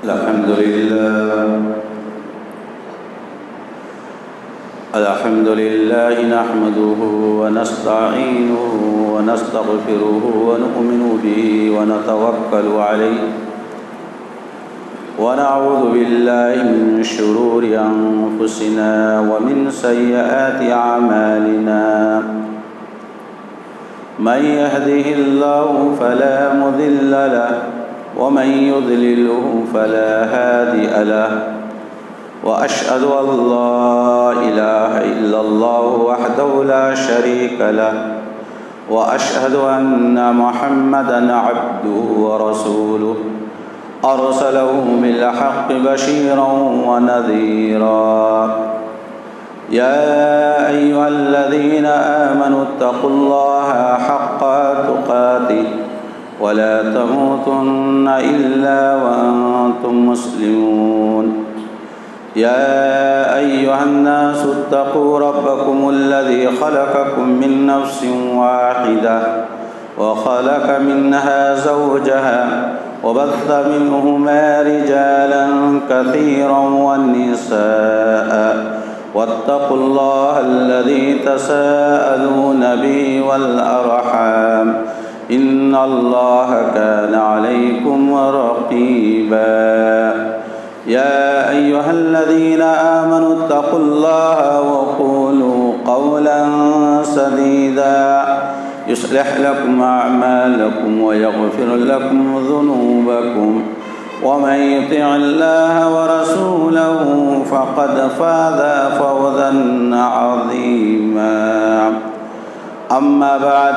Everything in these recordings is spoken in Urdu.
الحمد لله نحمده ونستعينه ونستغفره ونؤمن به ونتوكل عليه ونعوذ بالله من شرور أنفسنا ومن سيئات أعمالنا من يهده الله فلا مضل له ومن يضلله فلا هادي له وأشهد أن لا إله إلا الله وحده لا شريك له وأشهد أن محمدًا عبده ورسوله أرسله بالحق بشيرا ونذيرا يا أيها الذين آمنوا اتقوا الله حق تقاته ولا تموتن إلا وأنتم مسلمون يا أيها الناس اتقوا ربكم الذي خلقكم من نفس واحدة وخلق منها زوجها وبث منهما رجالا كثيرا والنساء واتقوا الله الذي تساءلون به والأرحام إن الله كان عليكم رقيبا يا أيها الذين آمنوا اتقوا الله وقولوا قولا سديدا يصلح لكم أعمالكم ويغفر لكم ذنوبكم ومن يطع الله ورسوله فقد فاز فوزا عظيما أما بعد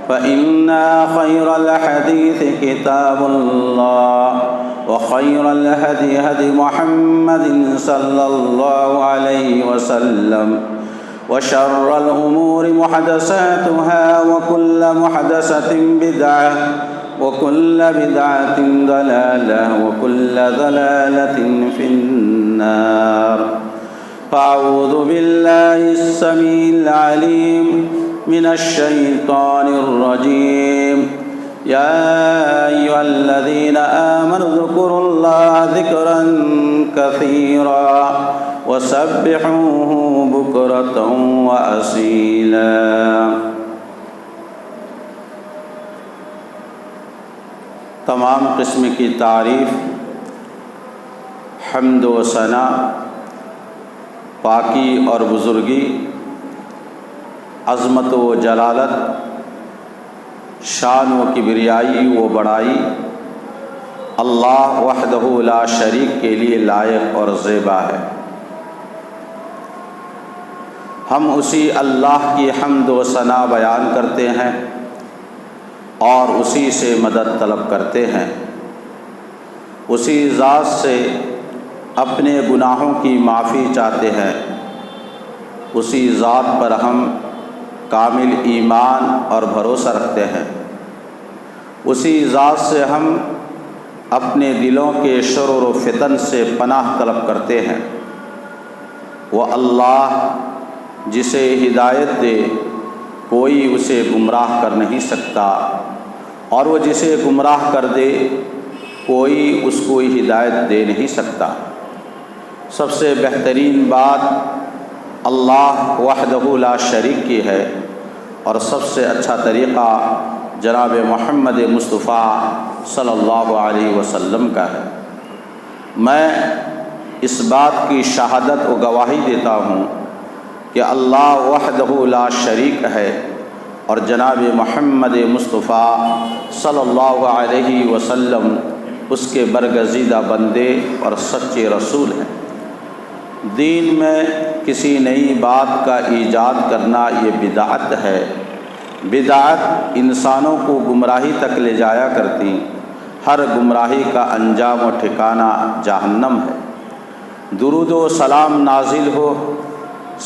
فإن خير الحديث كتاب الله وخير الهدي هدي محمد صلى الله عليه وسلم وشر الأمور محدثاتها وكل محدثة بدعة وكل بدعة ضلالة وكل ضلالة في النار فأعوذ بالله السميع العليم من الشيطان الرجيم يا أيها الذين آمنوا اذكروا الله ذكرا كثيرا وسبحوه بكرة وأصيلا تمام قسم کی تعریف، حمد و ثنا، پاکی اور بزرگی، عظمت و جلالت، شان و کبریائی و بڑائی اللہ وحدہ لا شریک کے لیے لائق اور زیبا ہے۔ ہم اسی اللہ کی حمد و ثنا بیان کرتے ہیں اور اسی سے مدد طلب کرتے ہیں، اسی ذات سے اپنے گناہوں کی معافی چاہتے ہیں، اسی ذات پر ہم کامل ایمان اور بھروسہ رکھتے ہیں، اسی ذات سے ہم اپنے دلوں کے شرور و فتن سے پناہ طلب کرتے ہیں۔ وہ اللہ جسے ہدایت دے کوئی اسے گمراہ کر نہیں سکتا، اور وہ جسے گمراہ کر دے کوئی اس کو ہدایت دے نہیں سکتا۔ سب سے بہترین بات اللہ وحدہ لا شریک کی ہے، اور سب سے اچھا طریقہ جناب محمد مصطفیٰ صلی اللہ علیہ وسلم کا ہے۔ میں اس بات کی شہادت و گواہی دیتا ہوں کہ اللہ وحدہ لا شریک ہے، اور جناب محمد مصطفیٰ صلی اللہ علیہ وسلم اس کے برگزیدہ بندے اور سچے رسول ہیں۔ دین میں کسی نئی بات کا ایجاد کرنا یہ بدعت ہے۔ بدعت انسانوں کو گمراہی تک لے جایا کرتی، ہر گمراہی کا انجام و ٹھکانہ جہنم ہے۔ درود و سلام نازل ہو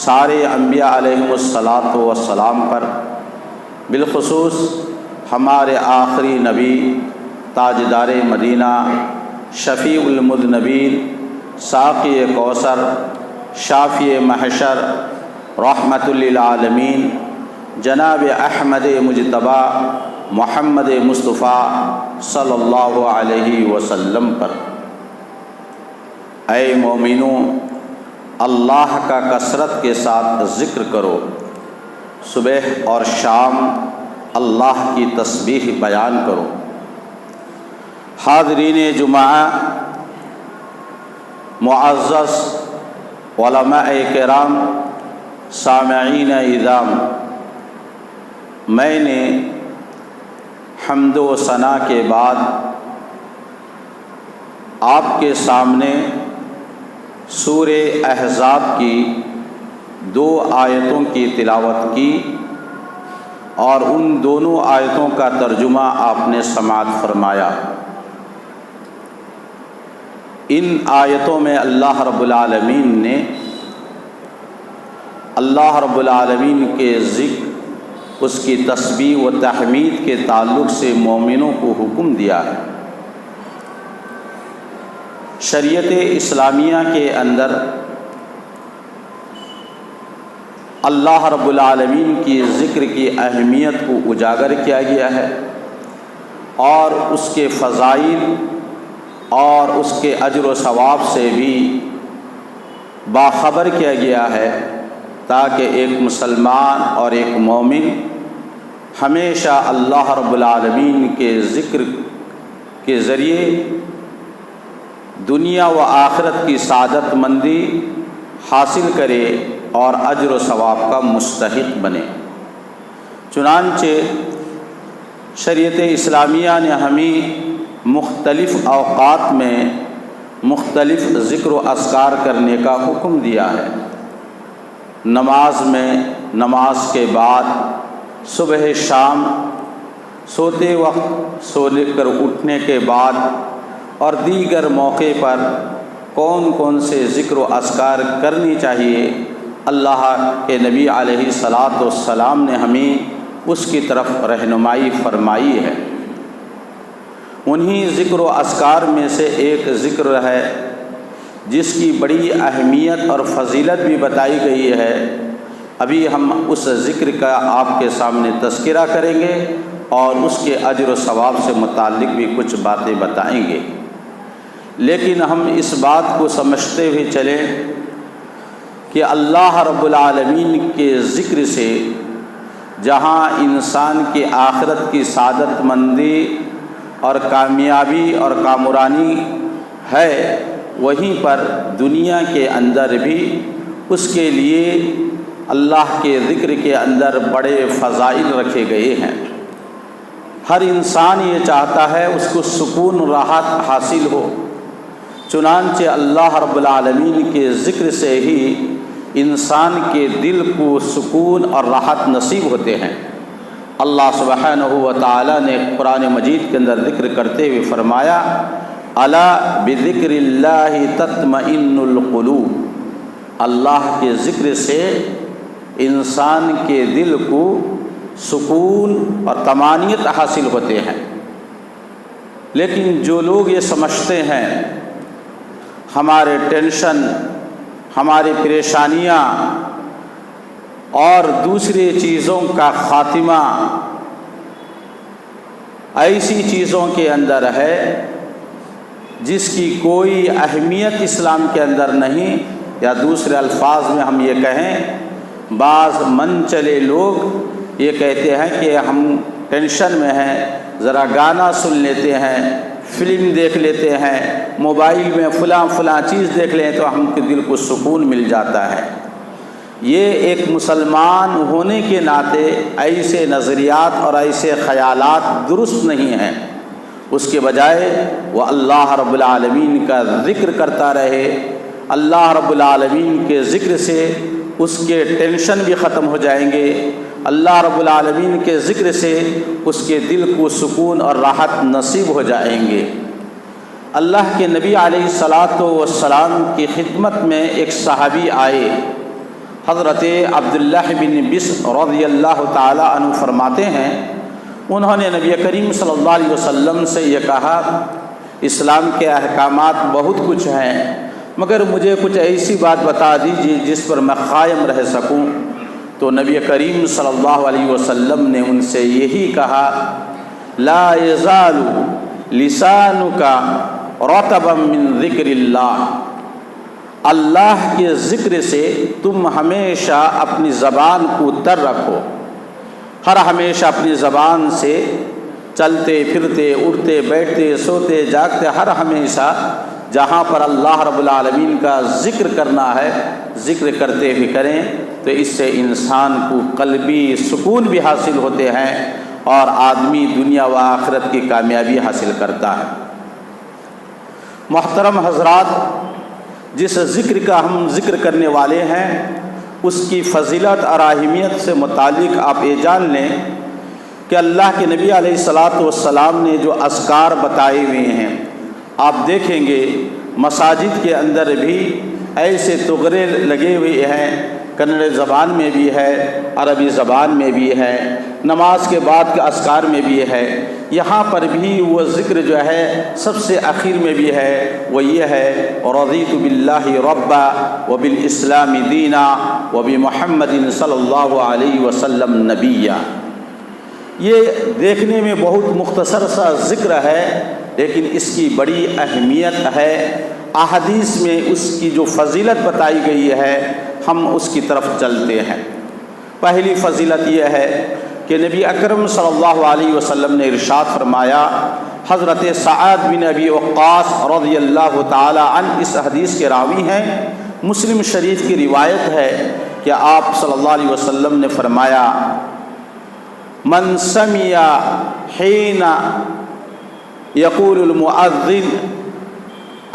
سارے انبیاء علیہم السلام پر، بالخصوص ہمارے آخری نبی تاجدار مدینہ، شفیع المذنبین، ساقی کوثر، شافی محشر، رحمت للعالمین، جناب احمد مجتبی محمد مصطفیٰ صلی اللہ علیہ وسلم پر۔ اے مومنوں، اللہ کا کثرت کے ساتھ ذکر کرو، صبح اور شام اللہ کی تسبیح بیان کرو۔ حاضرین جمعہ، معزز علماء کرام، سامعین اعظام، میں نے حمد و ثنا کے بعد آپ کے سامنے سورہ احزاب کی 2 آیتوں کی تلاوت کی اور ان دونوں آیتوں کا ترجمہ آپ نے سماعت فرمایا۔ ان آیتوں میں اللہ رب العالمین نے اللہ رب العالمین کے ذکر، اس کی تسبیح و تحمید کے تعلق سے مومنوں کو حکم دیا ہے۔ شریعت اسلامیہ کے اندر اللہ رب العالمین کی ذکر کی اہمیت کو اجاگر کیا گیا ہے اور اس کے فضائل اور اس کے اجر و ثواب سے بھی باخبر کیا گیا ہے، تاکہ ایک مسلمان اور ایک مومن ہمیشہ اللہ رب العالمین کے ذکر کے ذریعے دنیا و آخرت کی سعادت مندی حاصل کرے اور اجر و ثواب کا مستحق بنے۔ چنانچہ شریعت اسلامیہ نے ہمیں مختلف اوقات میں مختلف ذکر و اذکار کرنے کا حکم دیا ہے۔ نماز میں، نماز کے بعد، صبح شام، سوتے وقت، سو کر اٹھنے کے بعد اور دیگر موقع پر کون کون سے ذکر و اذکار کرنی چاہیے، اللہ کے نبی علیہ الصلاۃ والسلام نے ہمیں اس کی طرف رہنمائی فرمائی ہے۔ انہی ذکر و اذکار میں سے ایک ذکر ہے جس کی بڑی اہمیت اور فضیلت بھی بتائی گئی ہے۔ ابھی ہم اس ذکر کا آپ کے سامنے تذکرہ کریں گے اور اس کے اجر و ثواب سے متعلق بھی کچھ باتیں بتائیں گے، لیکن ہم اس بات کو سمجھتے ہوئے چلیں کہ اللہ رب العالمین کے ذکر سے جہاں انسان کی آخرت کی سعادت مندی اور کامیابی اور کامرانی ہے، وہیں پر دنیا کے اندر بھی اس کے لیے اللہ کے ذکر کے اندر بڑے فضائل رکھے گئے ہیں۔ ہر انسان یہ چاہتا ہے اس کو سکون راحت حاصل ہو، چنانچہ اللہ رب العالمین کے ذکر سے ہی انسان کے دل کو سکون اور راحت نصیب ہوتے ہیں۔ اللہ سبحانہ و تعالی نے قرآن مجید کے اندر ذکر کرتے ہوئے فرمایا، الا بذکر اللہ تطمئن القلوب، اللہ کے ذکر سے انسان کے دل کو سکون اور طمانینت حاصل ہوتے ہیں۔ لیکن جو لوگ یہ سمجھتے ہیں ہمارے ٹینشن، ہماری پریشانیاں اور دوسری چیزوں کا خاتمہ ایسی چیزوں کے اندر ہے جس کی کوئی اہمیت اسلام کے اندر نہیں، یا دوسرے الفاظ میں ہم یہ کہیں، بعض من چلے لوگ یہ کہتے ہیں کہ ہم ٹینشن میں ہیں، ذرا گانا سن لیتے ہیں، فلم دیکھ لیتے ہیں، موبائل میں فلاں چیز دیکھ لیں تو ہم کے دل کو سکون مل جاتا ہے۔ یہ ایک مسلمان ہونے کے ناطے ایسے نظریات اور ایسے خیالات درست نہیں ہیں۔ اس کے بجائے وہ اللہ رب العالمین کا ذکر کرتا رہے۔ اللہ رب العالمین کے ذکر سے اس کے ٹینشن بھی ختم ہو جائیں گے، اللہ رب العالمین کے ذکر سے اس کے دل کو سکون اور راحت نصیب ہو جائیں گے۔ اللہ کے نبی علیہ الصلاۃ والسلام کی خدمت میں ایک صحابی آئے، حضرت عبداللہ بن بسر رضی اللہ تعالی عنہ فرماتے ہیں، انہوں نے نبی کریم صلی اللہ علیہ وسلم سے یہ کہا، اسلام کے احکامات بہت کچھ ہیں، مگر مجھے کچھ ایسی بات بتا دیجیے جس پر میں قائم رہ سکوں۔ تو نبی کریم صلی اللہ علیہ وسلم نے ان سے یہی کہا، لا یزال لسانک رطبا من ذکر اللہ، اللہ کے ذکر سے تم ہمیشہ اپنی زبان کو تر رکھو، ہر ہمیشہ اپنی زبان سے چلتے پھرتے اٹھتے بیٹھتے سوتے جاگتے ہر ہمیشہ جہاں پر اللہ رب العالمین کا ذکر کرنا ہے ذکر کرتے ہوئے کریں، تو اس سے انسان کو قلبی سکون بھی حاصل ہوتے ہیں اور آدمی دنیا و آخرت کی کامیابی حاصل کرتا ہے۔ محترم حضرات، جس ذکر کا ہم ذکر کرنے والے ہیں اس کی فضیلت اور اہمیت سے متعلق آپ یہ جان لیں کہ اللہ کے نبی علیہ الصلاۃ والسلام نے جو اذکار بتائے ہوئے ہیں، آپ دیکھیں گے مساجد کے اندر بھی ایسے تغرے لگے ہوئے ہیں، کنڑ زبان میں بھی ہے، عربی زبان میں بھی ہے، نماز کے بعد کے اذکار میں بھی ہے، یہاں پر بھی وہ ذکر جو ہے سب سے آخر میں بھی ہے، وہ یہ ہے رضیت باللہ ربا وبالاسلام دینا وبمحمد صلی اللہ علیہ وسلم نبیا۔ یہ دیکھنے میں بہت مختصر سا ذکر ہے، لیکن اس کی بڑی اہمیت ہے، احادیث میں اس کی جو فضیلت بتائی گئی ہے ہم اس کی طرف چلتے ہیں۔ پہلی فضیلت یہ ہے کہ نبی اکرم صلی اللہ علیہ وسلم نے ارشاد فرمایا، حضرت سعد بن ابی وقاص رضی اللہ تعالی عنہ اس حدیث کے راوی ہیں، مسلم شریف کی روایت ہے کہ آپ صلی اللہ علیہ وسلم نے فرمایا، من سمع حین یقول المؤذن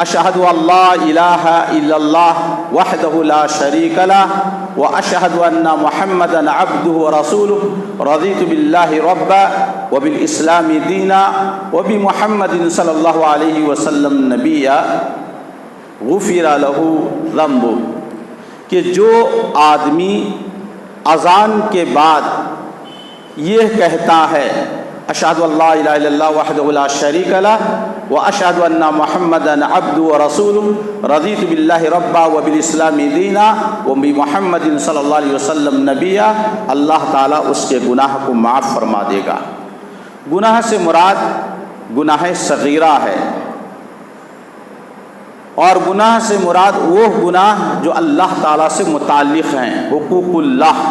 اشہد ان لا الہ الا اللہ وحدہ لا شریک لہ واشہد ان محمدا عبدہ ورسولہ رضیت باللہ ربا وبالاسلام دینا وبمحمد صلی اللہ علیہ وسلم نبیا غفر لہ ذنبہ، کہ جو آدمی اذان کے بعد یہ کہتا ہے اشہد ان لا الہ الا اللہ وحدہ لا شریک لہ واشہد ان محمدا عبدہ ورسولہ رضیت باللہ ربا وبالاسلام دینا وبمحمد صلی اللہ علیہ وسلم نبیا، اللہ تعالیٰ اس کے گناہ کو معاف فرما دے گا۔ گناہ سے مراد گناہ صغیرہ ہے، اور گناہ سے مراد وہ گناہ جو اللہ تعالیٰ سے متعلق ہیں، حقوق اللہ۔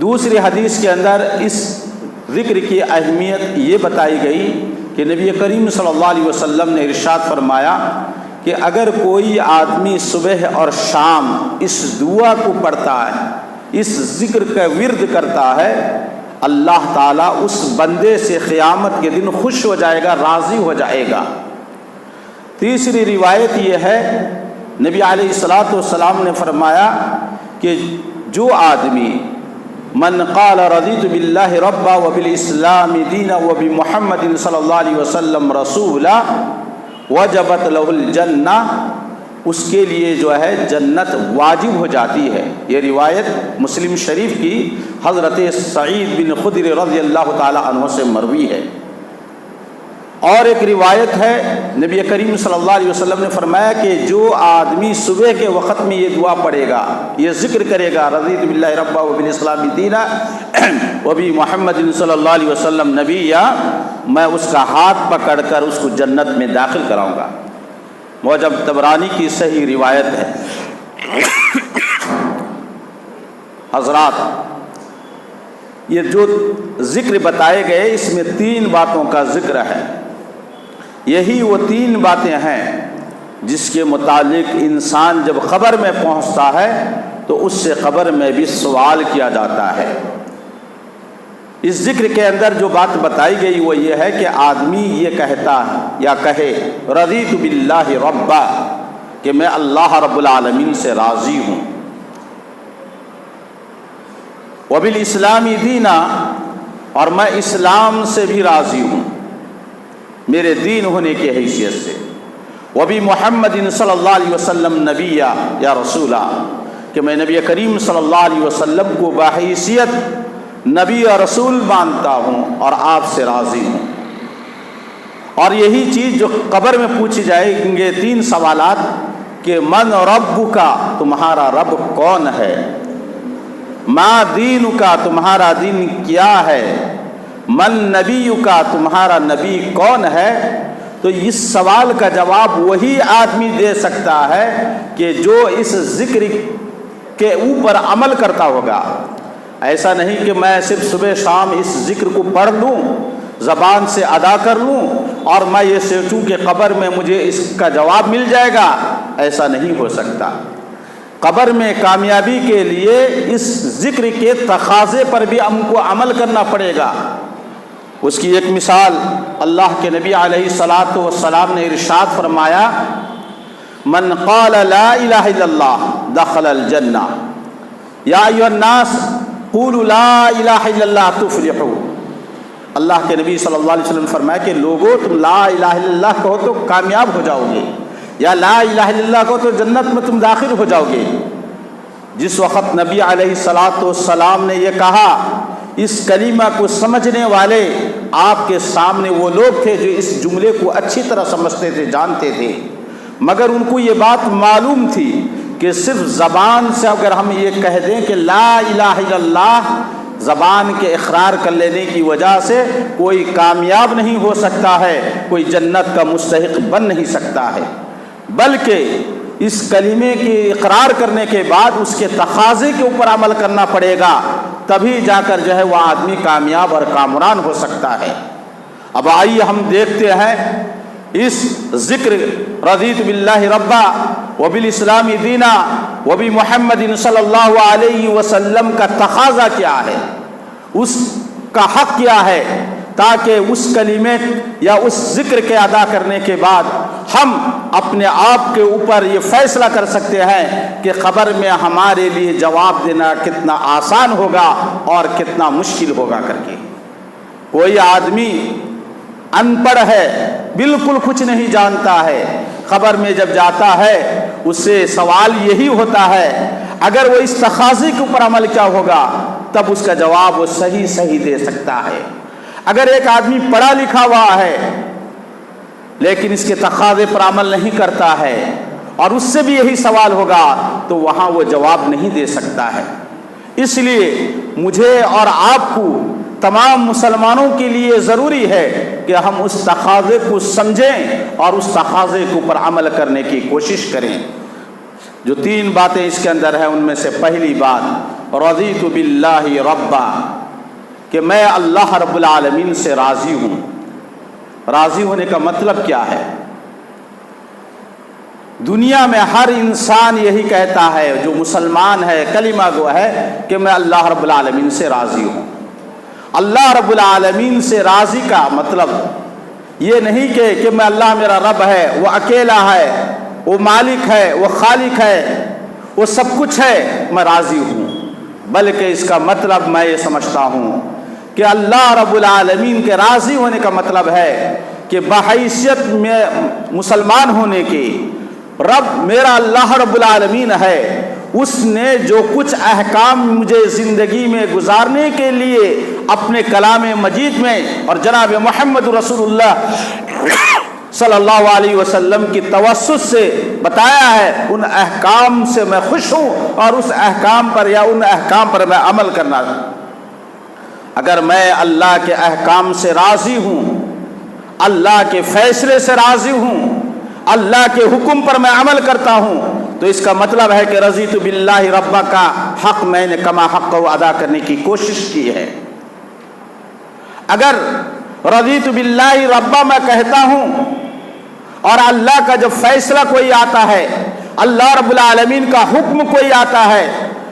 دوسری حدیث کے اندر اس ذکر کی اہمیت یہ بتائی گئی کہ نبی کریم صلی اللہ علیہ وسلم نے ارشاد فرمایا کہ اگر کوئی آدمی صبح اور شام اس دعا کو پڑھتا ہے، اس ذکر کا ورد کرتا ہے، اللہ تعالیٰ اس بندے سے قیامت کے دن خوش ہو جائے گا، راضی ہو جائے گا۔ تیسری روایت یہ ہے، نبی علیہ الصلاۃ والسلام نے فرمایا کہ جو آدمی من قال رضیت باللہ ربا وبالاسلام دینا وبمحمد صلی اللہ علیہ وسلم رسولا وجبت لہ الجنہ، اس کے لیے جو ہے جنت واجب ہو جاتی ہے۔ یہ روایت مسلم شریف کی حضرت سعید بن خدری رضی اللہ تعالی عنہ سے مروی ہے۔ اور ایک روایت ہے نبی کریم صلی اللہ علیہ وسلم نے فرمایا کہ جو آدمی صبح کے وقت میں یہ دعا پڑھے گا، یہ ذکر کرے گا رضیت باللہ ربا وبالاسلام دینا وبی محمد صلی اللہ علیہ وسلم نبیا، میں اس کا ہاتھ پکڑ کر اس کو جنت میں داخل کراؤں گا۔ معجم طبرانی کی صحیح روایت ہے۔ حضرات، یہ جو ذکر بتائے گئے اس میں 3 باتوں کا ذکر ہے، یہی وہ 3 باتیں ہیں جس کے متعلق انسان جب قبر میں پہنچتا ہے تو اس سے قبر میں بھی سوال کیا جاتا ہے۔ اس ذکر کے اندر جو بات بتائی گئی وہ یہ ہے کہ آدمی یہ کہتا ہے یا کہے رضیت باللہ ربا، کہ میں اللہ رب العالمین سے راضی ہوں، وبالاسلام دینا، اور میں اسلام سے بھی راضی ہوں میرے دین ہونے کی حیثیت سے، وبی محمد صلی اللہ علیہ وسلم نبیا یا رسولا، کہ میں نبی کریم صلی اللہ علیہ وسلم کو بحیثیت نبی اور رسول مانتا ہوں اور آپ سے راضی ہوں۔ اور یہی چیز جو قبر میں پوچھی جائیں گے 3 سوالات کہ من ربک، تمہارا رب کون ہے، ما دینک، تمہارا دین کیا ہے، من نبیک، تمہارا نبی کون ہے، تو اس سوال کا جواب وہی آدمی دے سکتا ہے کہ جو اس ذکر کے اوپر عمل کرتا ہوگا۔ ایسا نہیں کہ میں صرف صبح شام اس ذکر کو پڑھ لوں، زبان سے ادا کر لوں اور میں یہ سوچوں کہ قبر میں مجھے اس کا جواب مل جائے گا، ایسا نہیں ہو سکتا۔ قبر میں کامیابی کے لیے اس ذکر کے تقاضے پر بھی ہم کو عمل کرنا پڑے گا۔ اس کی ایک مثال اللہ کے نبی علیہ الصلاۃ والسلام نے ارشاد فرمایا، من قال لا الہ الا اللہ دخل الجنہ یا ایھا الناس قولوا لا الہ الا اللہ تفلحوا۔ اللہ کے نبی صلی اللہ علیہ وسلم نے فرمایا کہ لوگو تم لا الہ الا اللہ کہو تو کامیاب ہو جاؤ گے، یا لا الہ الا اللہ کہو تو جنت میں تم داخل ہو جاؤ گے۔ جس وقت نبی علیہ الصلاۃ والسلام نے یہ کہا، اس کلمہ کو سمجھنے والے آپ کے سامنے وہ لوگ تھے جو اس جملے کو اچھی طرح سمجھتے تھے، جانتے تھے، مگر ان کو یہ بات معلوم تھی کہ صرف زبان سے اگر ہم یہ کہہ دیں کہ لا الہ الا اللہ، زبان کے اقرار کر لینے کی وجہ سے کوئی کامیاب نہیں ہو سکتا ہے، کوئی جنت کا مستحق بن نہیں سکتا ہے، بلکہ اس کلمے کے اقرار کرنے کے بعد اس کے تقاضے کے اوپر عمل کرنا پڑے گا، تبھی جا کر جو ہے وہ آدمی کامیاب اور کامران ہو سکتا ہے۔ اب آئیے ہم دیکھتے ہیں اس ذکر رضیت باللہ ربا وبالاسلام دینا وبمحمد صلی اللہ علیہ وسلم کا تقاضا کیا ہے، اس کا حق کیا ہے، تاکہ اس کلمے یا اس ذکر کے ادا کرنے کے بعد ہم اپنے آپ کے اوپر یہ فیصلہ کر سکتے ہیں کہ قبر میں ہمارے لیے جواب دینا کتنا آسان ہوگا اور کتنا مشکل ہوگا کر کے۔ کوئی آدمی ان پڑھ ہے، بالکل کچھ نہیں جانتا ہے، قبر میں جب جاتا ہے اس سے سوال یہی ہوتا ہے، اگر وہ اس تقاضے کے اوپر عمل کیا ہوگا تب اس کا جواب وہ صحیح دے سکتا ہے۔ اگر ایک آدمی پڑھا لکھا ہوا ہے لیکن اس کے تقاضے پر عمل نہیں کرتا ہے اور اس سے بھی یہی سوال ہوگا تو وہاں وہ جواب نہیں دے سکتا ہے۔ اس لیے مجھے اور آپ کو، تمام مسلمانوں کے لیے ضروری ہے کہ ہم اس تقاضے کو سمجھیں اور اس تقاضے کے اوپر عمل کرنے کی کوشش کریں۔ جو 3 باتیں اس کے اندر ہیں ان میں سے پہلی بات رضیت باللہ ربا، کہ میں اللہ رب العالمین سے راضی ہوں۔ راضی ہونے کا مطلب کیا ہے؟ دنیا میں ہر انسان یہی کہتا ہے، جو مسلمان ہے، کلمہ گو ہے، کہ میں اللہ رب العالمین سے راضی ہوں۔ اللہ رب العالمین سے راضی کا مطلب یہ نہیں کہ میں اللہ میرا رب ہے، وہ اکیلا ہے، وہ مالک ہے، وہ خالق ہے، وہ سب کچھ ہے، میں راضی ہوں، بلکہ اس کا مطلب میں یہ سمجھتا ہوں کہ اللہ رب العالمین کے راضی ہونے کا مطلب ہے کہ بحیثیت میں مسلمان ہونے کی، رب میرا اللہ رب العالمین ہے، اس نے جو کچھ احکام مجھے زندگی میں گزارنے کے لیے اپنے کلام مجید میں اور جناب محمد رسول اللہ صلی اللہ علیہ وسلم کی توسط سے بتایا ہے، ان احکام سے میں خوش ہوں اور اس احکام پر یا ان احکام پر میں عمل کرنا۔ اگر میں اللہ کے احکام سے راضی ہوں، اللہ کے فیصلے سے راضی ہوں، اللہ کے حکم پر میں عمل کرتا ہوں، تو اس کا مطلب ہے کہ رضیت باللہ ربا کا حق میں نے کما حق کو ادا کرنے کی کوشش کی ہے۔ اگر رضیت باللہ ربا میں کہتا ہوں اور اللہ کا جب فیصلہ کوئی آتا ہے، اللہ رب العالمین کا حکم کوئی آتا ہے،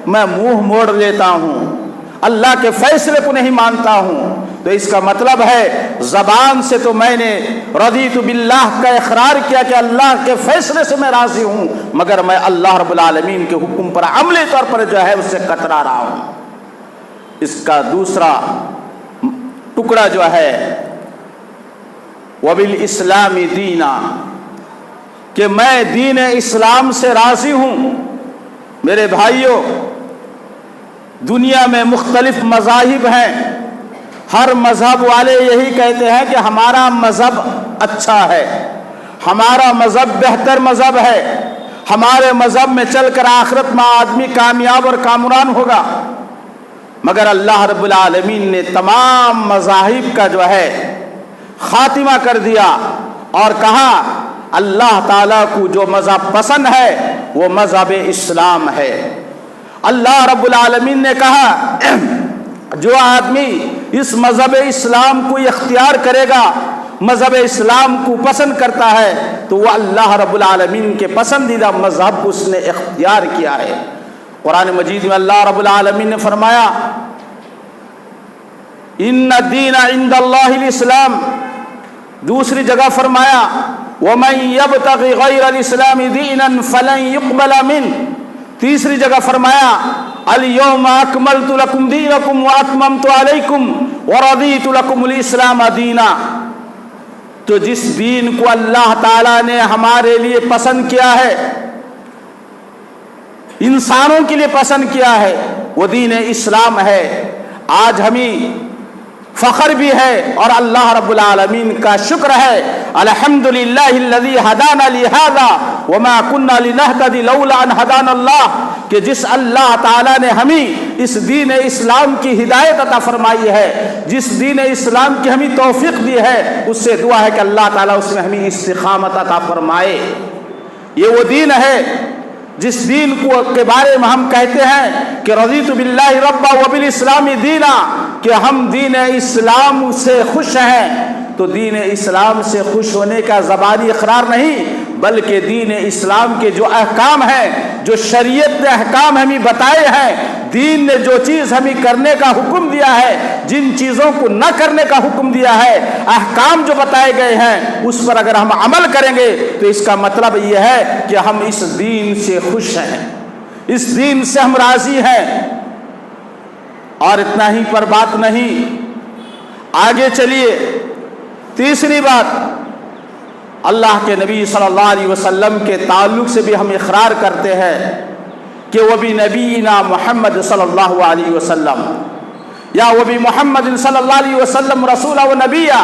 میں منہ موڑ لیتا ہوں، اللہ کے فیصلے کو نہیں مانتا ہوں، تو اس کا مطلب ہے زبان سے تو میں نے رضیت باللہ کا اقرار کیا کہ اللہ کے فیصلے سے میں راضی ہوں، مگر میں اللہ رب العالمین کے حکم پر عملی طور پر جو ہے اس سے کترا رہا ہوں۔ اس کا دوسرا ٹکڑا جو ہے وبالاسلام دینا، کہ میں دین اسلام سے راضی ہوں۔ میرے بھائیوں، دنیا میں مختلف مذاہب ہیں، ہر مذہب والے یہی کہتے ہیں کہ ہمارا مذہب اچھا ہے، ہمارا مذہب بہتر مذہب ہے، ہمارے مذہب میں چل کر آخرت میں آدمی کامیاب اور کامران ہوگا۔ مگر اللہ رب العالمین نے تمام مذاہب کا جو ہے خاتمہ کر دیا اور کہا اللہ تعالیٰ کو جو مذہب پسند ہے وہ مذہب اسلام ہے۔ اللہ رب العالمین نے کہا جو آدمی اس مذہب اسلام کو اختیار کرے گا، مذہب اسلام کو پسند کرتا ہے، تو وہ اللہ رب العالمین کے پسندیدہ مذہب اس نے اختیار کیا ہے۔ قرآن مجید میں اللہ رب العالمین نے فرمایا ان الدین عند اللہ الاسلام، دوسری جگہ فرمایا ومن یبتغ غیر الاسلام دینا فلن یقبل منہ، تیسری جگہ فرمایا الیوم اکملت لکم دینکم واتممت علیکم ورضیت لکم الاسلام دینا۔ تو جس دین کو اللہ تعالیٰ نے ہمارے لیے پسند کیا ہے، انسانوں کے لیے پسند کیا ہے، وہ دین اسلام ہے۔ آج ہمیں فخر بھی ہے اور اللہ رب العالمین کا شکر ہے، الحمدللہ الذی ہدانا لہذا وما کنا لنہتدی لولا ان ہدانا اللہ، کہ جس اللہ تعالیٰ نے ہمیں اس دین اسلام کی ہدایت عطا فرمائی ہے، جس دین اسلام کی ہمیں توفیق دی ہے، اس سے دعا ہے کہ اللہ تعالیٰ اس میں ہمیں استقامت عطا فرمائے۔ یہ وہ دین ہے جس دین کو کے بارے میں ہم کہتے ہیں کہ رضیت باللہ ربا وبالاسلام دینا، کہ ہم دین اسلام سے خوش ہیں۔ تو دین اسلام سے خوش ہونے کا زبانی اقرار نہیں، بلکہ دین اسلام کے جو احکام ہیں، جو شریعت نے احکام ہمیں بتائے ہیں، دین نے جو چیز ہمیں کرنے کا حکم دیا ہے، جن چیزوں کو نہ کرنے کا حکم دیا ہے، احکام جو بتائے گئے ہیں، اس پر اگر ہم عمل کریں گے تو اس کا مطلب یہ ہے کہ ہم اس دین سے خوش ہیں، اس دین سے ہم راضی ہیں۔ اور اتنا ہی پر بات نہیں، آگے چلیے، تیسری بات، اللہ کے نبی صلی اللہ علیہ وسلم کے تعلق سے بھی ہم اقرار کرتے ہیں کہ وہ بھی نبینا محمد صلی اللہ علیہ وسلم، یا وہ بھی محمد صلی اللہ علیہ وسلم رسول و نبیہ،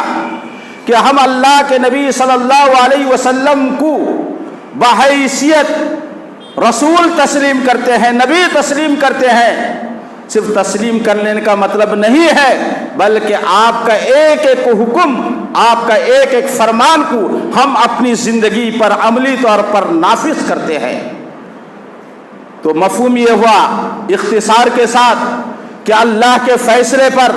کہ ہم اللہ کے نبی صلی اللہ علیہ وسلم کو بحیثیت رسول تسلیم کرتے ہیں، نبی تسلیم کرتے ہیں۔ صرف تسلیم کرنے کا مطلب نہیں ہے، بلکہ آپ کا ایک ایک حکم، آپ کا ایک ایک فرمان کو ہم اپنی زندگی پر عملی طور پر نافذ کرتے ہیں۔ تو مفہوم یہ ہوا اختصار کے ساتھ کہ اللہ کے فیصلے پر،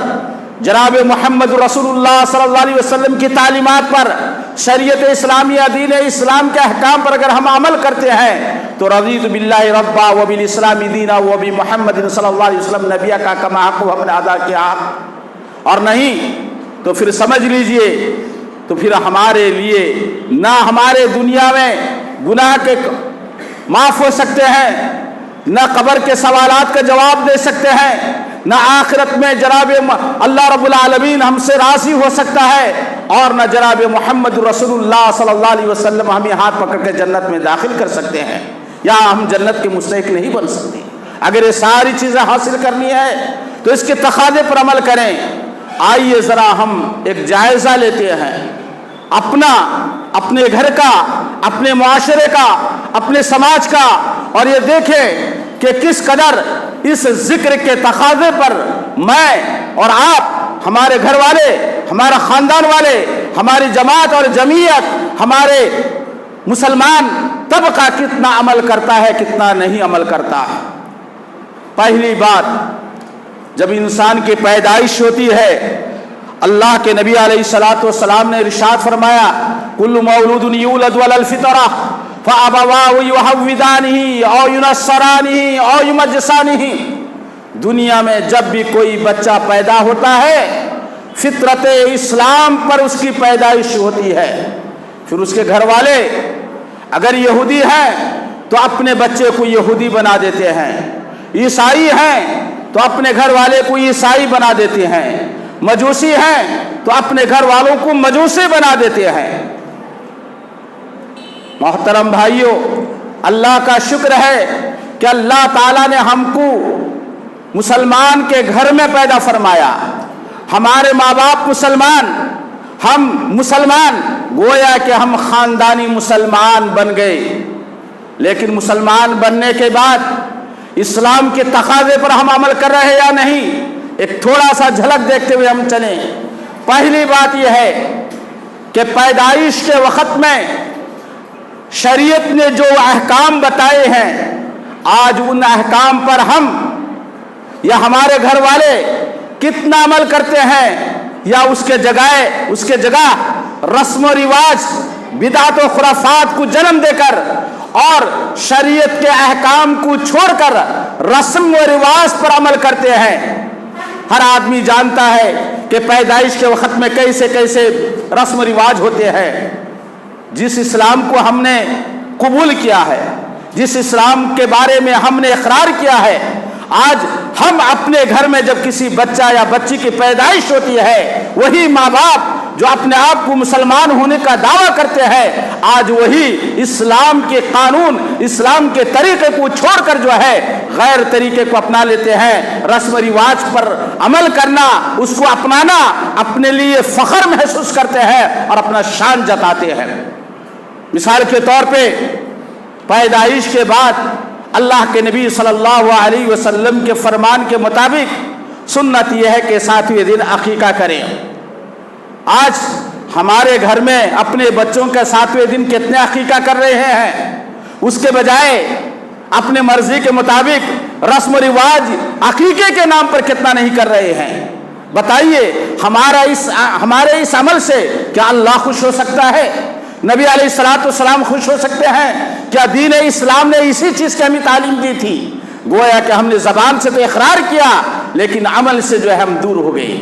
جناب محمد رسول اللہ صلی اللہ علیہ وسلم کی تعلیمات پر، شریعت اسلامیہ دین اسلام کے احکام پر اگر ہم عمل کرتے ہیں تو رضیت باللہ ربا وبالاسلام دینا وبی محمد صلی اللہ علیہ وسلم نبی کا کما حق ہم نے ادا کیا، اور نہیں تو پھر سمجھ لیجئے، تو پھر ہمارے لیے نہ ہمارے دنیا میں گناہ کے معاف ہو سکتے ہیں، نہ قبر کے سوالات کا جواب دے سکتے ہیں، نہ آخرت میں جناب اللہ رب العالمین ہم سے راضی ہو سکتا ہے، اور نہ جناب محمد رسول اللہ صلی اللہ علیہ وسلم ہمیں ہاتھ پکڑ کے جنت میں داخل کر سکتے ہیں، یا ہم جنت کے مستحق نہیں بن سکتے۔ اگر یہ ساری چیزیں حاصل کرنی ہے تو اس کے تقاضے پر عمل کریں۔ آئیے ذرا ہم ایک جائزہ لیتے ہیں اپنے گھر کا، اپنے معاشرے کا، اپنے سماج کا، اور یہ دیکھیں کہ کس قدر اس ذکر کے تقاضے پر میں اور آپ، ہمارے گھر والے، ہمارا خاندان والے، ہماری جماعت اور جمعیت، ہمارے مسلمان طبقہ کتنا عمل کرتا ہے، کتنا نہیں عمل کرتا ہے۔ پہلی بات، جب انسان کی پیدائش ہوتی ہے، اللہ کے نبی علیہ الصلوۃ والسلام نے ارشاد فرمایا کل مولود یولد علی الفطرہ فابواہ یحودانہ او ینصرانہ او یمجسانہ، دنیا میں جب بھی کوئی بچہ پیدا ہوتا ہے فطرت اسلام پر اس کی پیدائش ہوتی ہے، پھر اس کے گھر والے اگر یہودی ہیں تو اپنے بچے کو یہودی بنا دیتے ہیں، عیسائی ہیں تو اپنے گھر والے کو عیسائی بنا دیتے ہیں، مجوسی ہیں تو اپنے گھر والوں کو مجوسی بنا دیتے ہیں۔ محترم بھائیوں، اللہ کا شکر ہے کہ اللہ تعالیٰ نے ہم کو مسلمان کے گھر میں پیدا فرمایا، ہمارے ماں باپ مسلمان، ہم مسلمان، گویا کہ ہم خاندانی مسلمان بن گئے۔ لیکن مسلمان بننے کے بعد اسلام کے تقاضے پر ہم عمل کر رہے ہیں یا نہیں، ایک تھوڑا سا جھلک دیکھتے ہوئے ہم چلیں۔ پہلی بات یہ ہے کہ پیدائش کے وقت میں شریعت نے جو احکام بتائے ہیں آج ان احکام پر ہم یا ہمارے گھر والے کتنا عمل کرتے ہیں، یا اس کے جگہ رسم و رواج، بدعت و خرافات کو جنم دے کر اور شریعت کے احکام کو چھوڑ کر رسم و رواج پر عمل کرتے ہیں۔ ہر آدمی جانتا ہے کہ پیدائش کے وقت میں کیسے کیسے رسم و رواج ہوتے ہیں۔ جس اسلام کو ہم نے قبول کیا ہے، جس اسلام کے بارے میں ہم نے اقرار کیا ہے، آج ہم اپنے گھر میں جب کسی بچہ یا بچی کی پیدائش ہوتی ہے، وہی ماں باپ جو اپنے آپ کو مسلمان ہونے کا دعویٰ کرتے ہیں، آج وہی اسلام کے قانون، اسلام کے طریقے کو چھوڑ کر جو ہے غیر طریقے کو اپنا لیتے ہیں۔ رسم و رواج پر عمل کرنا، اس کو اپنانا اپنے لیے فخر محسوس کرتے ہیں اور اپنا شان جتاتے ہیں۔ مثال کے طور پہ پیدائش کے بعد اللہ کے نبی صلی اللہ علیہ وسلم کے فرمان کے مطابق سنت یہ ہے کہ 7ویں دن عقیقہ کریں۔ آج ہمارے گھر میں اپنے بچوں کے 7ویں دن کتنے عقیقہ کر رہے ہیں، اس کے بجائے اپنے مرضی کے مطابق رسم و رواج عقیقے کے نام پر کتنا نہیں کر رہے ہیں۔ بتائیے ہمارے اس عمل سے کیا اللہ خوش ہو سکتا ہے؟ نبی علیہ السلام خوش ہو سکتے ہیں؟ کیا دین اسلام نے اسی چیز کی ہمیں تعلیم دی تھی؟ گویا کہ ہم نے زبان سے تو اقرار کیا لیکن عمل سے جو ہے ہم دور ہو گئے۔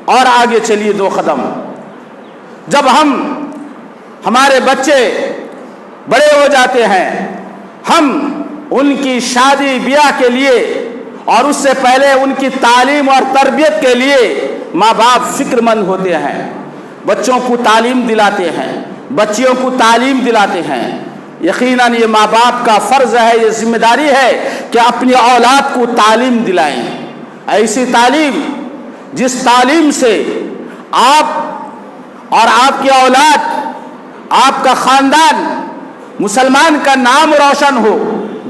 اور آگے چلیے 2 قدم، جب ہمارے بچے بڑے ہو جاتے ہیں، ہم ان کی شادی بیاہ کے لیے اور اس سے پہلے ان کی تعلیم اور تربیت کے لیے ماں باپ فکر مند ہوتے ہیں، بچوں کو تعلیم دلاتے ہیں، بچیوں کو تعلیم دلاتے ہیں۔ یقیناً یہ ماں باپ کا فرض ہے، یہ ذمہ داری ہے کہ اپنی اولاد کو تعلیم دلائیں، ایسی تعلیم جس تعلیم سے آپ اور آپ کی اولاد، آپ کا خاندان مسلمان کا نام روشن ہو،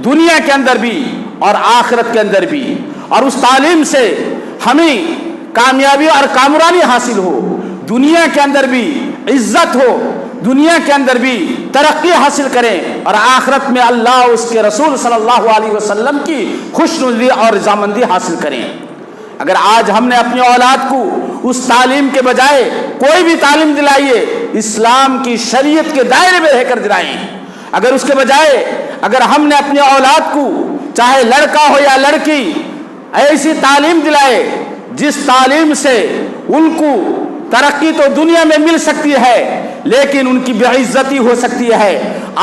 دنیا کے اندر بھی اور آخرت کے اندر بھی، اور اس تعلیم سے ہمیں کامیابی اور کامرانی حاصل ہو، دنیا کے اندر بھی عزت ہو، دنیا کے اندر بھی ترقی حاصل کریں اور آخرت میں اللہ اور اس کے رسول صلی اللہ علیہ وسلم کی خوشنودی اور رضامندی حاصل کریں۔ اگر آج ہم نے اپنی اولاد کو اس تعلیم کے بجائے کوئی بھی تعلیم دلائیے، اسلام کی شریعت کے دائرے میں رہ کر دلائیں، اگر اس کے بجائے اگر ہم نے اپنی اولاد کو چاہے لڑکا ہو یا لڑکی ایسی تعلیم دلائے جس تعلیم سے ان کو ترقی تو دنیا میں مل سکتی ہے لیکن ان کی بے عزتی ہو سکتی ہے،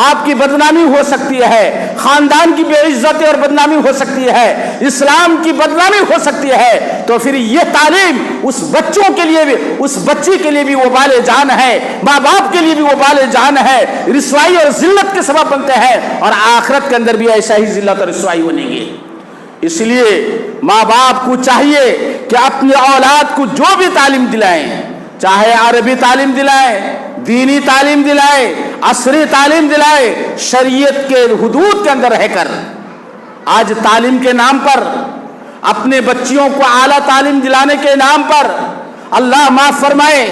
آپ کی بدنامی ہو سکتی ہے، خاندان کی بے عزتی اور بدنامی ہو سکتی ہے، اسلام کی بدنامی ہو سکتی ہے، تو پھر یہ تعلیم اس بچوں کے لیے بھی، اس بچی کے لیے بھی وبال جان ہے، ماں باپ کے لیے بھی وبال جان ہے، رسوائی اور ذلت کے سبب بنتے ہیں اور آخرت کے اندر بھی ایسا ہی ذلت اور رسوائی بنیں گے۔ اس لیے ماں باپ کو چاہیے کہ اپنی اولاد کو جو بھی تعلیم دلائیں، چاہے عربی تعلیم دلائیں، دینی تعلیم دلائے، عصری تعلیم دلائے، شریعت کے حدود کے اندر رہ کر۔ آج تعلیم کے نام پر اپنے بچیوں کو اعلیٰ تعلیم دلانے کے نام پر اللہ معاف فرمائے،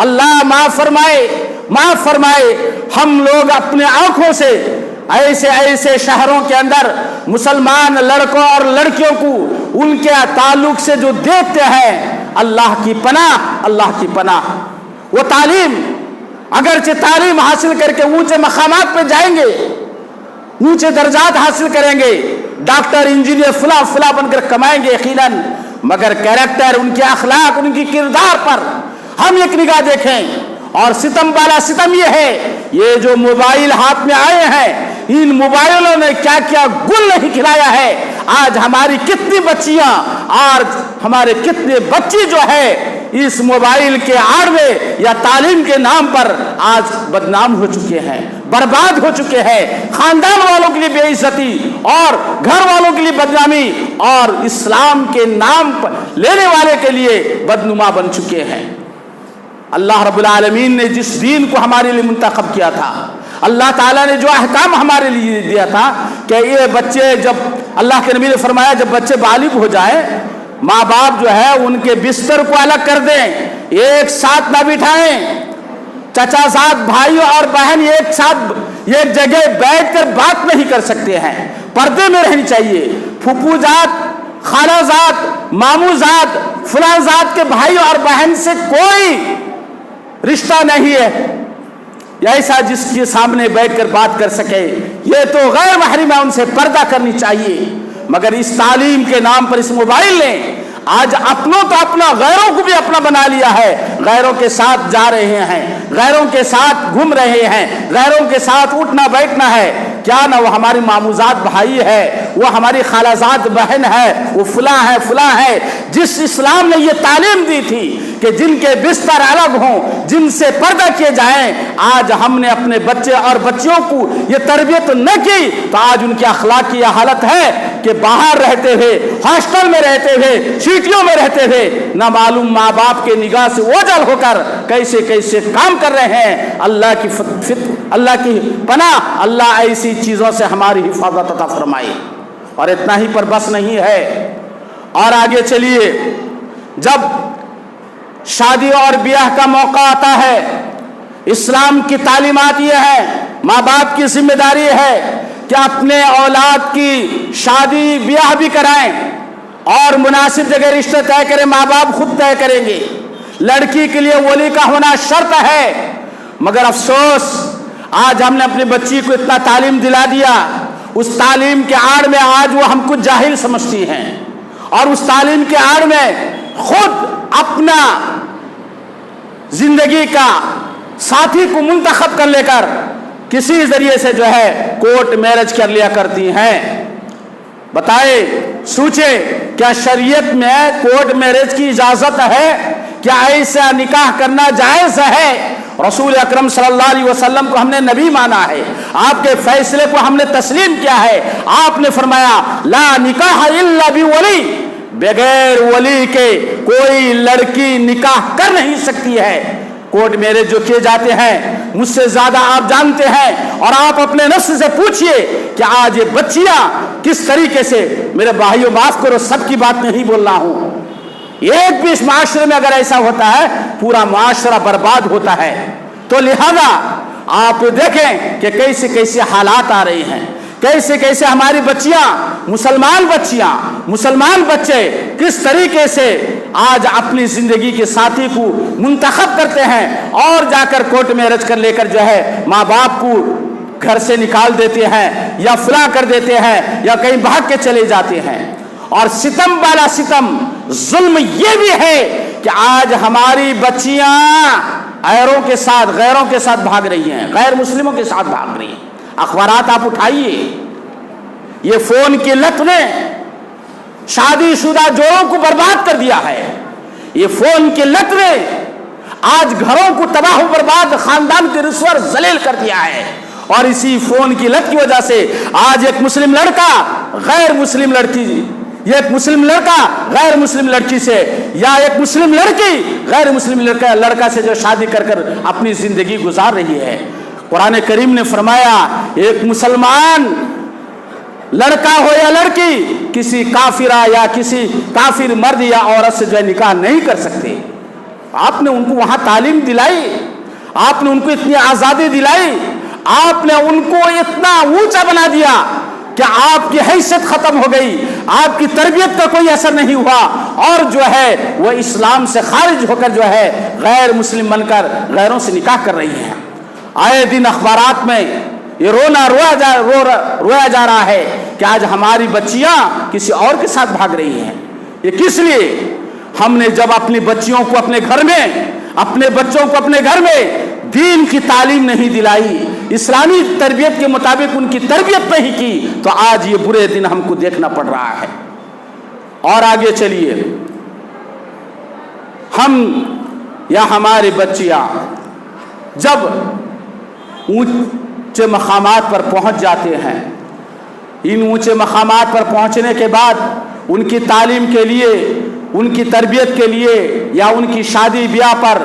اللہ معاف فرمائے، معاف فرمائے، ہم لوگ اپنے آنکھوں سے ایسے ایسے شہروں کے اندر مسلمان لڑکوں اور لڑکیوں کو ان کے تعلق سے جو دیکھتے ہیں، اللہ کی پناہ، اللہ کی پناہ۔ وہ تعلیم اگرچہ تعلیم حاصل کر کے اونچے مقامات پہ جائیں گے، اونچے درجات حاصل کریں گے، ڈاکٹر انجینئر فلاں فلاں بن کر کمائیں گے یقیناً، مگر کیریکٹر، ان کے اخلاق، ان کی کردار پر ہم ایک نگاہ دیکھیں۔ اور ستم بالا ستم یہ ہے، یہ جو موبائل ہاتھ میں آئے ہیں، ان موبائلوں نے کیا کیا گل نہیں کھلایا ہے۔ آج ہماری کتنی بچیاں اور ہمارے کتنے بچی جو ہے اس موبائل کے آڑ میں یا تعلیم کے نام پر آج بدنام ہو چکے ہیں، برباد ہو چکے ہیں، خاندان والوں کے لیے بے عزتی اور گھر والوں کے لیے بدنامی اور اسلام کے نام پر لینے والے کے لیے بدنما بن چکے ہیں۔ اللہ رب العالمین نے جس دین کو ہمارے لیے منتخب کیا تھا، اللہ تعالیٰ نے جو احکام ہمارے لیے دیا تھا کہ یہ بچے، جب اللہ کے نبی نے فرمایا جب بچے بالغ ہو جائیں، ماں باپ جو ہے ان کے بستر کو الگ کر دیں، ایک ساتھ نہ بٹھائیں، چچا زاد بھائی اور بہن ایک ساتھ ایک جگہ بیٹھ کر بات نہیں کر سکتے ہیں، پردے میں رہنی چاہیے۔ پھپھو ذات، خالہ ذات، ماموں ذات، فلاں ذات کے بھائی اور بہن سے کوئی رشتہ نہیں ہے ایسا جس کے سامنے بیٹھ کر بات کر سکے، یہ تو غیر محرم ہے، ان سے پردہ کرنی چاہیے۔ مگر اس تعلیم کے نام پر اس موبائل نے آج اپنوں تو اپنا، غیروں کو بھی اپنا بنا لیا ہے، غیروں کے ساتھ جا رہے ہیں، غیروں کے ساتھ گھوم رہے ہیں، غیروں کے ساتھ اٹھنا بیٹھنا ہے، کیا نہ وہ ہماری ماموزاد بھائی ہے، وہ ہماری خالازاد بہن ہے، وہ فلاں ہے فلاں ہے۔ جس اسلام نے یہ تعلیم دی تھی کہ جن کے بستر الگ ہوں، جن سے پردہ کیے جائیں، آج ہم نے اپنے بچے اور بچیوں کو یہ تربیت نہ کی تو آج ان کی اخلاق کی یہ حالت ہے کہ باہر رہتے ہوئے، ہاسٹل میں رہتے ہوئے، سیٹیوں میں رہتے ہوئے، نہ معلوم ماں باپ کے نگاہ سے اوجھل ہو کر کیسے کیسے کام کر رہے ہیں۔ اللہ کی پناہ، اللہ ایسی چیزوں سے ہماری حفاظت عطا فرمائے۔ اور اتنا ہی پر بس نہیں ہے، اور آگے چلیے، جب شادی اور بیاہ کا موقع آتا ہے، اسلام کی تعلیمات یہ ہے، ماں باپ کی ذمہ داری ہے کہ اپنے اولاد کی شادی بیاہ بھی کرائیں اور مناسب جگہ رشتے طے کریں، ماں باپ خود طے کریں گے۔ لڑکی کے لیے ولی کا ہونا شرط ہے، مگر افسوس آج ہم نے اپنی بچی کو اتنا تعلیم دلا دیا، اس تعلیم کے آڑ میں آج وہ ہم کو جاہل سمجھتی ہیں، اور اس تعلیم کے آڑ میں خود اپنا زندگی کا ساتھی کو منتخب کر لے کر کسی ذریعے سے جو ہے کورٹ میرج کر لیا کرتی ہیں۔ بتائے، سوچے، کیا شریعت میں کورٹ میرج کی اجازت ہے؟ کیا ایسا نکاح کرنا جائز ہے؟ رسول اکرم صلی اللہ علیہ وسلم کو ہم نے نبی مانا ہے، آپ کے فیصلے کو ہم نے تسلیم کیا ہے۔ آپ نے فرمایا لا نکاح الا بولی، بغیر ولی کے کوئی لڑکی نکاح کر نہیں سکتی ہے۔ کورٹ میرج جو کیے جاتے ہیں مجھ سے زیادہ آپ جانتے ہیں، اور آپ اپنے نفس سے پوچھئے کہ آج یہ بچیاں کس طریقے سے، میرے بھائیوں معاف کرو سب کی بات نہیں بول رہا ہوں، ایک بھی اس معاشرے میں اگر ایسا ہوتا ہے پورا معاشرہ برباد ہوتا ہے۔ تو لہذا آپ دیکھیں کہ کیسے کیسے حالات آ رہے ہیں، کیسے کیسے ہماری بچیاں، مسلمان بچے کس طریقے سے آج اپنی زندگی کے ساتھی کو منتخب کرتے ہیں اور جا کر کورٹ میرج کر لے کر جو ہے ماں باپ کو گھر سے نکال دیتے ہیں، یا فلاں کر دیتے ہیں، یا کہیں بھاگ کے چلے جاتے ہیں۔ اور ستم بالا ستم، ظلم یہ بھی ہے کہ آج ہماری بچیاں غیروں کے ساتھ بھاگ رہی ہیں، غیر مسلموں کے ساتھ بھاگ رہی ہیں۔ اخبارات آپ اٹھائیے، یہ فون کی لت نے شادی شدہ جوڑوں کو برباد کر دیا ہے، یہ فون کی لت نے آج گھروں کو تباہ و برباد، خاندان کے رسوا ذلیل کر دیا ہے۔ اور اسی فون کی لت کی وجہ سے آج ایک مسلم لڑکا غیر مسلم لڑکی سے، یا ایک مسلم لڑکی غیر مسلم لڑکا سے جو شادی کر کر اپنی زندگی گزار رہی ہے۔ قرآن کریم نے فرمایا ایک مسلمان لڑکا ہو یا لڑکی کسی کافرہ یا کسی کافر مرد یا عورت سے جو ہے نکاح نہیں کر سکتے۔ آپ نے ان کو وہاں تعلیم دلائی، آپ نے ان کو اتنی آزادی دلائی، آپ نے ان کو اتنا اونچا بنا دیا کہ آپ کی حیثیت ختم ہو گئی، آپ کی تربیت کا کوئی اثر نہیں ہوا، اور جو ہے وہ اسلام سے خارج ہو کر جو ہے غیر مسلم بن کر غیروں سے نکاح کر رہی ہیں۔ آئے دن اخبارات میں یہ رویا جا رہا ہے کہ آج ہماری بچیاں کسی اور کے ساتھ بھاگ رہی ہیں۔ یہ کس لیے؟ ہم نے جب اپنی بچیوں کو اپنے بچوں کو اپنے گھر میں دین کی تعلیم نہیں دلائی، اسلامی تربیت کے مطابق ان کی تربیت نہیں کی، تو آج یہ برے دن ہم کو دیکھنا پڑ رہا ہے۔ اور آگے چلیے، ہم یا ہمارے بچیاں جب اونچے مقامات پر پہنچ جاتے ہیں، ان اونچے مقامات پر پہنچنے کے بعد ان کی تعلیم کے لیے، ان کی تربیت کے لیے، یا ان کی شادی بیاہ پر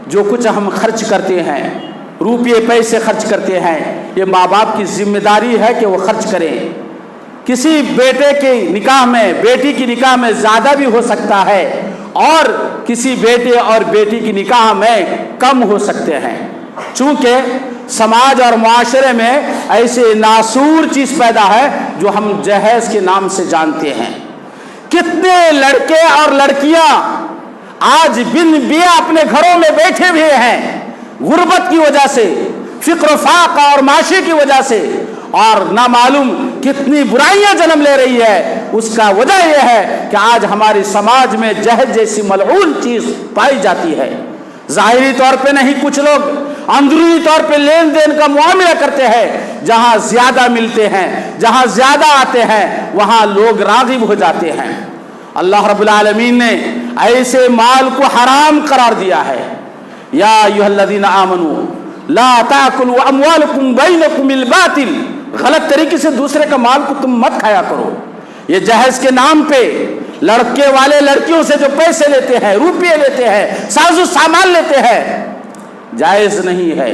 جو کچھ ہم خرچ کرتے ہیں، روپے پیسے خرچ کرتے ہیں، یہ ماں باپ کی ذمہ داری ہے کہ وہ خرچ کریں۔ کسی بیٹے کے نکاح میں، بیٹی کی نکاح میں زیادہ بھی ہو سکتا ہے، اور کسی بیٹے اور بیٹی کی نکاح میں کم ہو سکتے ہیں۔ چونکہ سماج اور معاشرے میں ایسے ناسور چیز پیدا ہے جو ہم جہیز کے نام سے جانتے ہیں۔ کتنے لڑکے اور لڑکیاں آج بن بیہ اپنے گھروں میں بیٹھے ہوئے ہیں، غربت کی وجہ سے، فقر و فاقہ اور معاشی کی وجہ سے، اور نہ معلوم کتنی برائیاں جنم لے رہی ہے۔ اس کا وجہ یہ ہے کہ آج ہماری سماج میں جہیز جیسی ملعون چیز پائی جاتی ہے۔ ظاہری طور پہ نہیں، کچھ لوگ اندرونی طور پہ لین دین کا معاملہ کرتے ہیں، جہاں زیادہ ملتے ہیں، جہاں زیادہ آتے ہیں، وہاں لوگ راغب ہو جاتے ہیں۔ اللہ رب العالمین نے ایسے مال کو حرام قرار دیا ہے۔ یا ایھا الذین آمنوا لا تاکلوا اموالکم بینکم بالباطل، غلط طریقے سے دوسرے کا مال کو تم مت کھایا کرو۔ یہ جہیز کے نام پہ لڑکے والے لڑکیوں سے جو پیسے لیتے ہیں، روپیے لیتے ہیں، ساز و سامان لیتے ہیں، جائز نہیں ہے۔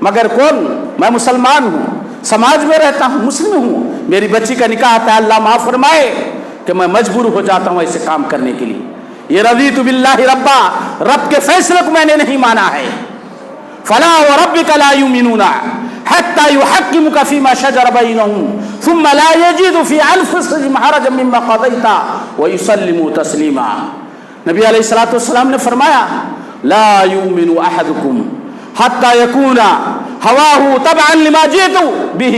مگر کون؟ میں مسلمان ہوں، سماج میں رہتا ہوں، مسلم ہوں، میری بچی کا نکاح آتا ہے، اللہ معاف فرمائے کہ میں مجبور ہو جاتا ہوں ایسے کام کرنے کے لیے۔ یہ رضیت باللہ ربا، رب کے فیصلے کو میں نے نہیں مانا ہے۔ فلا وربک لا یؤمنون حتی یحکموک فیما شجر بینہم ثم لا یجدوا فی انفسہم حرجا مما قضیت ویسلموا تسلیما۔ نبی علیہ الصلوۃ والسلام نے فرمایا لا یؤمن احدکم حتی یکون ہواہ تبعا لما جئت بہ۔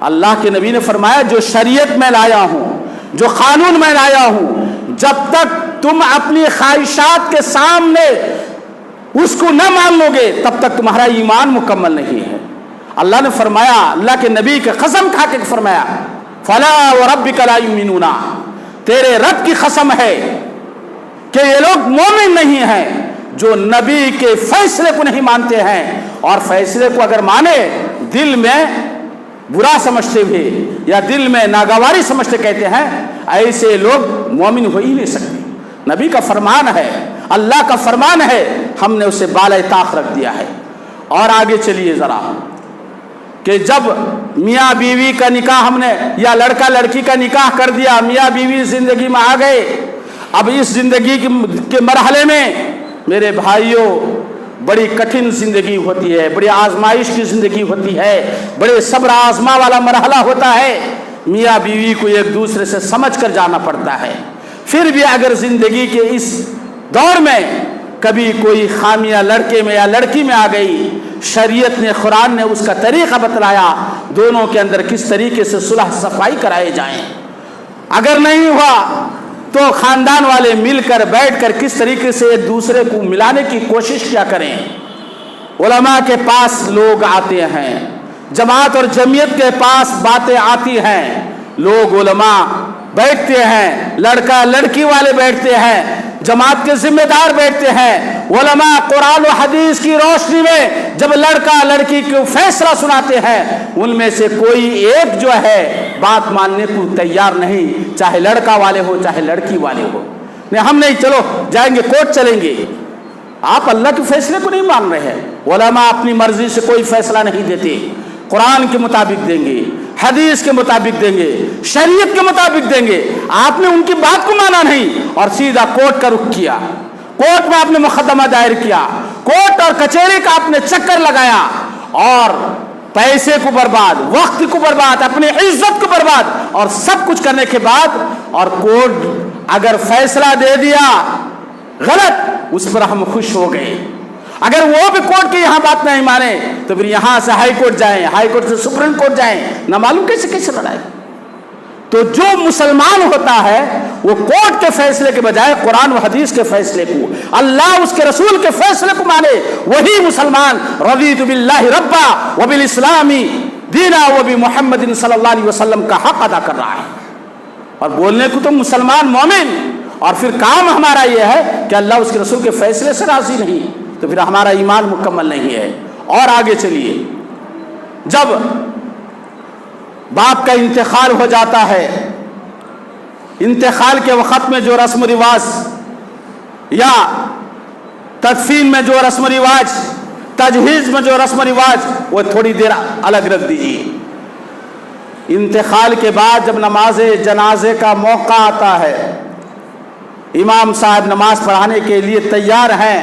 اللہ کے نبی نے فرمایا جو شریعت میں لایا ہوں، جو قانون میں لایا ہوں، جب تک تم اپنی خواہشات کے سامنے اس کو نہ مان لو گے تب تک تمہارا ایمان مکمل نہیں ہے۔ اللہ نے فرمایا، اللہ کے نبی کے قسم کھا کے فرمایا فلا وربک لا یؤمنون، تیرے رب کی قسم ہے کہ یہ لوگ مومن نہیں ہیں جو نبی کے فیصلے کو نہیں مانتے ہیں، اور فیصلے کو اگر مانے دل میں برا سمجھتے ہوئے یا دل میں ناگواری سمجھتے کہتے ہیں، ایسے لوگ مومن ہو ہی نہیں سکتے۔ نبی کا فرمان ہے، اللہ کا فرمان ہے، ہم نے اسے بالائے طاق رکھ دیا ہے۔ اور آگے چلیے ذرا کہ جب میاں بیوی کا نکاح ہم نے یا لڑکا لڑکی کا نکاح کر دیا، میاں بیوی زندگی میں آ گئے، اب اس زندگی کے مرحلے میں میرے بھائیوں بڑی کٹھن زندگی ہوتی ہے، بڑی آزمائش کی زندگی ہوتی ہے، بڑے صبر آزما والا مرحلہ ہوتا ہے۔ میاں بیوی کو ایک دوسرے سے سمجھ کر جانا پڑتا ہے۔ پھر بھی اگر زندگی کے اس دور میں کبھی کوئی خامیاں لڑکے میں یا لڑکی میں آ گئی، شریعت نے، قرآن نے اس کا طریقہ بتلایا، دونوں کے اندر کس طریقے سے صلح صفائی کرائے جائیں۔ اگر نہیں ہوا تو خاندان والے مل کر بیٹھ کر کس طریقے سے ایک دوسرے کو ملانے کی کوشش کیا کریں۔ علماء کے پاس لوگ آتے ہیں، جماعت اور جمعیت کے پاس باتیں آتی ہیں، لوگ علماء بیٹھتے ہیں، لڑکا لڑکی والے بیٹھتے ہیں، جماعت کے ذمہ دار بیٹھتے ہیں، علماء قرآن و حدیث کی روشنی میں جب لڑکا لڑکی کو فیصلہ سناتے ہیں، ان میں سے کوئی ایک جو ہے بات ماننے کو تیار نہیں، چاہے لڑکا والے ہو چاہے لڑکی والے ہو۔ نہیں، ہم نہیں، چلو جائیں گے، کورٹ چلیں گے۔ آپ اللہ کے فیصلے کو نہیں مان رہے ہیں۔ علماء اپنی مرضی سے کوئی فیصلہ نہیں دیتے، قرآن کے مطابق دیں گے، حدیث کے مطابق دیں گے، شریعت کے مطابق دیں گے۔ آپ نے ان کی بات کو مانا نہیں اور سیدھا کورٹ کا رخ کیا، کورٹ میں آپ نے مقدمہ دائر کیا، کورٹ اور کچہری کا آپ نے چکر لگایا، اور پیسے کو برباد، وقت کو برباد، اپنی عزت کو برباد، اور سب کچھ کرنے کے بعد، اور کورٹ اگر فیصلہ دے دیا غلط، اس پر ہم خوش ہو گئے۔ اگر وہ بھی کورٹ کی یہاں بات نہیں مانے تو پھر یہاں سے ہائی کورٹ جائیں، ہائی کورٹ سے سپریم کورٹ جائیں، نہ معلوم کیسے کیسے لڑائیں۔ تو جو مسلمان ہوتا ہے وہ کورٹ کے فیصلے کے بجائے قرآن و حدیث کے فیصلے کو، اللہ اس کے رسول کے فیصلے کو مانے، وہی مسلمان رضیت باللہ ربا وبالاسلام دینا وبمحمد صلی اللہ علیہ وسلم کا حق ادا کر رہا ہے۔ اور بولنے کو تو مسلمان مومن، اور پھر کام ہمارا یہ ہے کہ اللہ اس کے رسول کے فیصلے سے راضی نہیں تو پھر ہمارا ایمان مکمل نہیں ہے۔ اور آگے چلیے، جب باپ کا انتقال ہو جاتا ہے، انتقال کے وقت میں جو رسم و رواج یا تدفین میں جو رسم و رواج، تجہیز میں جو رسم و رواج، وہ تھوڑی دیر الگ رکھ دیجیے۔ انتقال کے بعد جب نماز جنازے کا موقع آتا ہے، امام صاحب نماز پڑھانے کے لیے تیار ہیں،